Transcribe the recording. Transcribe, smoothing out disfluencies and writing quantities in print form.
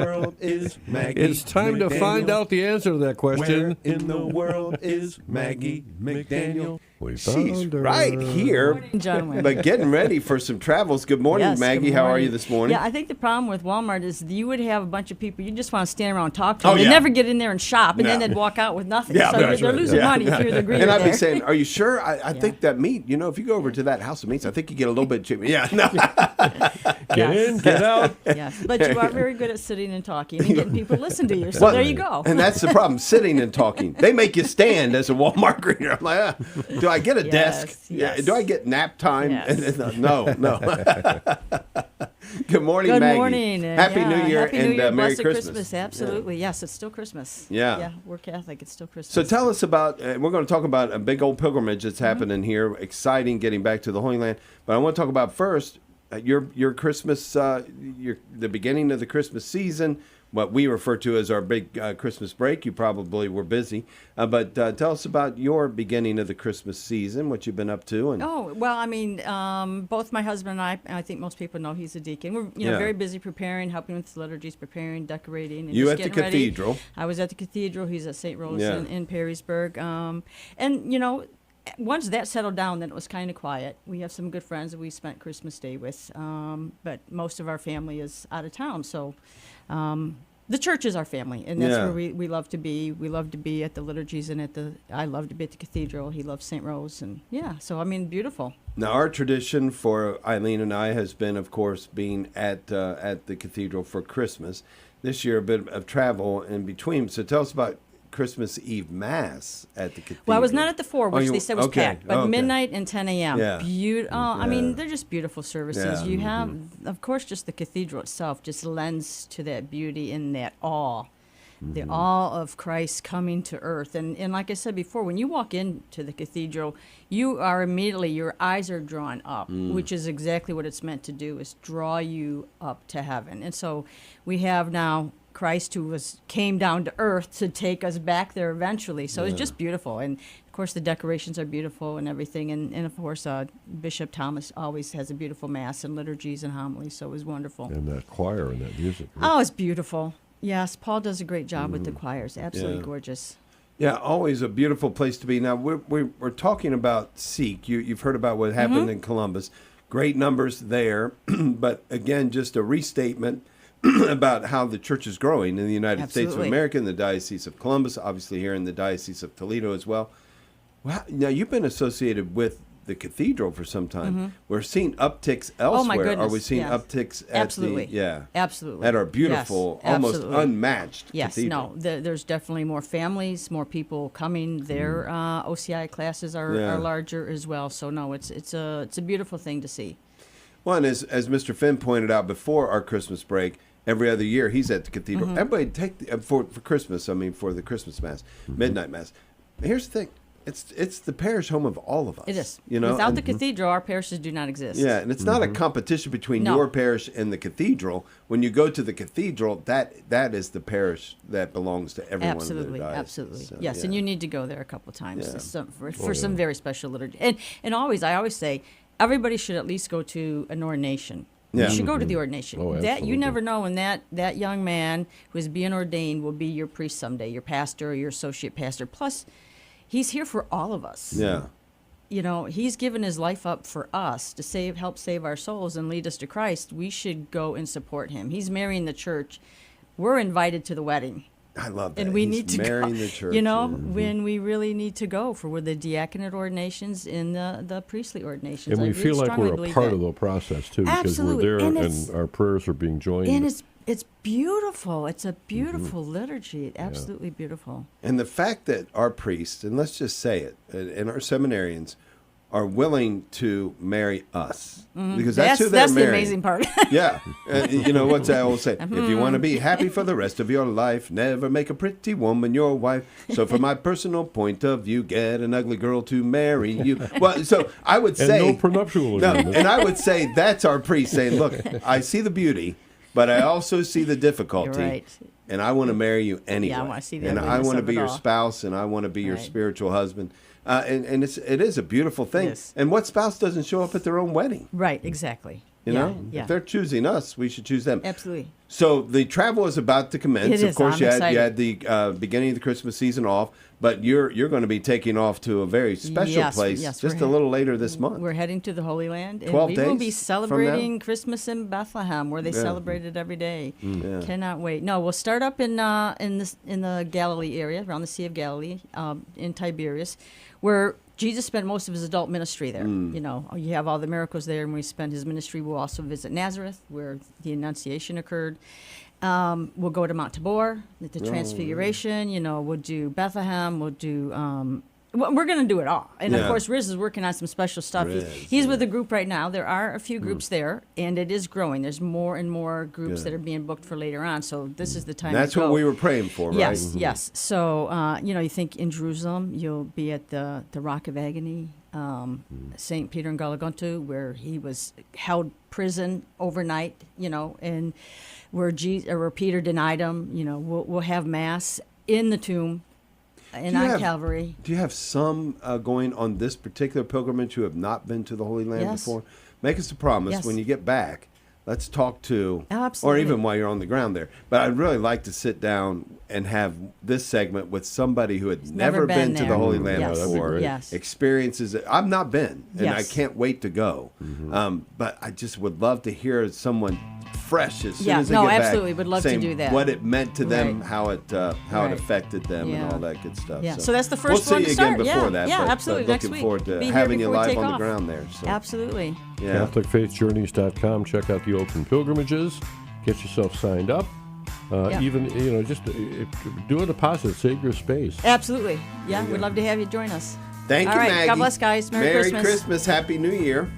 world is Maggie? It's time to find out the answer to that question. Where in the world is Maggie McDaniel? We She's found her. right here, Morning, John Wynn. but getting ready for some travels. Good morning, Yes, Maggie. good How are morning. you this morning? Yeah, I think the problem with Walmart is you would have a bunch of people, you just want to stand around and talk to Oh, them. They yeah. never get in there and shop, and then No. they'd walk out with nothing. Yeah, so that's they're right. losing money if you're the greeter And I'd be there. saying, are you sure? I think that meat, if you go over to that house of meats, I think you get a little bit cheaper. Yeah, no. Get in, get out. Yes, but you are very good at sitting and talking and getting people to listen to you. So there you go. And that's the problem, sitting and talking. They make you stand as a Walmart greeter. I'm like, do I get a desk? Yes. Yeah. Do I get nap time? Yes. No. Good morning, Good Maggie. morning. Happy New Year Happy New and Year. Merry Blessed Christmas. Absolutely. Yes, it's still Christmas. Yeah. Yeah, we're Catholic. It's still Christmas. So tell us about, we're going to talk about a big old pilgrimage that's happening here. Exciting getting back to the Holy Land. But I want to talk about first your Christmas, the beginning of the Christmas season, what we refer to as our big Christmas break. You probably were busy. But tell us about your beginning of the Christmas season, what you've been up to. And Oh, well, I mean, both my husband and I think most people know he's a deacon. We're Yeah. very busy preparing, helping with the liturgies, preparing, decorating. And You just at the getting ready. cathedral. I was at the cathedral. He's at St. Rose Yeah. in Perrysburg. And, once that settled down, then it was kind of quiet. We have some good friends that we spent Christmas Day with, but most of our family is out of town. So the church is our family, and that's Yeah. where we love to be. We love to be at the liturgies and I love to be at the cathedral. He loves St. Rose, and so I mean, beautiful. now, our tradition for Eileen and I has been, of course, being at the cathedral for Christmas. This year, a bit of travel in between. So tell us about Christmas Eve Mass at the cathedral. Well, I was not at the 4, which you- they said was okay, packed, but okay. midnight and 10 a.m. Yeah. I mean, they're just beautiful services. Yeah. You have, of course, just the cathedral itself just lends to that beauty and that awe. The awe of Christ coming to earth. And like I said before, when you walk into the cathedral, you are immediately, your eyes are drawn up, which is exactly what it's meant to do, is draw you up to heaven. And so we have now Christ who came down to earth to take us back there eventually. So it's just beautiful. And of course the decorations are beautiful and everything. And of course Bishop Thomas always has a beautiful mass and liturgies and homilies. So it was wonderful. And that choir and that music. Oh, it's beautiful. Yes, Paul does a great job with the choirs. Absolutely Yeah. gorgeous. Yeah, always a beautiful place to be. Now, we're talking about Seek. You've heard about what happened in Columbus. Great numbers there. But again, just a restatement about how the church is growing in the United States of Absolutely. America, in the Diocese of Columbus, obviously here in the Diocese of Toledo as well. Well, now, you've been associated with the cathedral for some time. We're seeing upticks elsewhere. Oh, my goodness, Are we seeing yes. upticks at Absolutely. Absolutely. Absolutely. At our beautiful, Yes, almost absolutely. unmatched Yes, cathedral? no, there's definitely more families, more people coming. Their OCI classes Yeah. are larger as well. So no, it's a beautiful thing to see. Well, and as Mr. Finn pointed out before our Christmas break, every other year he's at the cathedral. Everybody take for Christmas. I mean, for the Christmas Mass, midnight Mass. Here's the thing: it's the parish home of all of us. It is. and- Without the cathedral, our parishes do not exist. Yeah, and it's not a competition between No. your parish and the cathedral. When you go to the cathedral, that is the parish that belongs to everyone. Absolutely, in the diocese. absolutely. So, yes, yeah. and you need to go there a couple times Yeah. for some very special liturgy. And I always say, everybody should at least go to an ordination. Yeah. You should go to the ordination. Oh, That you absolutely. never know when that young man who is being ordained will be your priest someday, your pastor or your associate pastor. Plus, he's here for all of us. Yeah. He's given his life up for us to help save our souls and lead us to Christ. We should go and support him. He's marrying the church. We're invited to the wedding. I love that. And we He's need to marrying go. the church. When we really need to go for the diaconate ordinations and the priestly ordinations. And we I feel like strongly we're a believe part that. of the process, too, because Absolutely. we're there And and our prayers are being joined. And it's beautiful. It's a beautiful liturgy. Absolutely beautiful. And the fact that our priests, and let's just say it, and our seminarians are willing to marry us. Because that's who they're That's the marrying. amazing part. Yeah. You know what's I always say? If you want to be happy for the rest of your life, never make a pretty woman your wife. So from my personal point of view, get an ugly girl to marry you. Well, so I would and say... no prenuptial No, agreement. and I would say that's our priest saying, look, I see the beauty, but I also see the difficulty. You're right. And I want to marry you anyway. I wanna see the And I ugliness want to of be it your all. spouse, and I want to be your Right. spiritual husband. And it is a beautiful thing. Yes. And what spouse doesn't show up at their own wedding? Right, exactly. You Yeah, know, yeah. if they're choosing us, we should choose them. Absolutely. So the travel is about to commence. It Of is. course, I'm you excited. had the beginning of the Christmas season off, but you're going to be taking off to a very special Yes, place yes, just we're a little later this month. We're heading to the Holy Land, and 12 we will be days from celebrating Christmas in Bethlehem, where they Yeah. celebrate it every day. Yeah. Cannot wait. No, we'll start up in the Galilee area, around the Sea of Galilee, in Tiberias, where Jesus spent most of his adult ministry there. You know, you have all the miracles there, and when he spent his ministry, we'll also visit Nazareth, where the Annunciation occurred. We'll go to Mount Tabor, the Transfiguration. You know, we'll do Bethlehem. We'll do. We're going to do it all. And of Yeah. course, Riz is working on some special stuff. Riz, He's with a group right now. There are a few groups there, and it is growing. There's more and more groups Good. that are being booked for later on. So this is the time. That's to go. what we were praying for, right? Yes, yes. So, you know, you think in Jerusalem, you'll be at the Rock of Agony, St. Peter and Galaguntu, where he was held prison overnight, you know, and where Peter denied him. You know, we'll have Mass in the tomb and on Calvary. Do you have some going on this particular pilgrimage who have not been to the Holy Land Yes. before? Make us a promise Yes. when you get back. Let's talk to, or Absolutely. even while you're on the ground there. But I'd really like to sit down and have this segment with somebody who had never been to the there. Holy Land Yes. That'd be before. great. Yes. Experiences it. I've not been, and I Yes. can't wait to go. But I just would love to hear someone fresh as soon Yeah, as they no, get back. absolutely. Would love to saying do that. What it meant to them, Right. how it Right. affected them, and Yeah. all that good stuff. Yeah, so that's the first we'll one see to you again start. before Yeah, that. yeah, but, absolutely. But Next looking week. forward to Be here having you before we live take on the off. ground there. So. Absolutely. Yeah. CatholicFaithJourneys.com. Check out the open pilgrimages. Get yourself signed up. Yeah. Even, you know, just do a deposit. Save your space. Absolutely. Yeah, we'd love to have you join us. Thank All you, right. Maggie. God bless, guys. Merry Christmas. Happy New Year.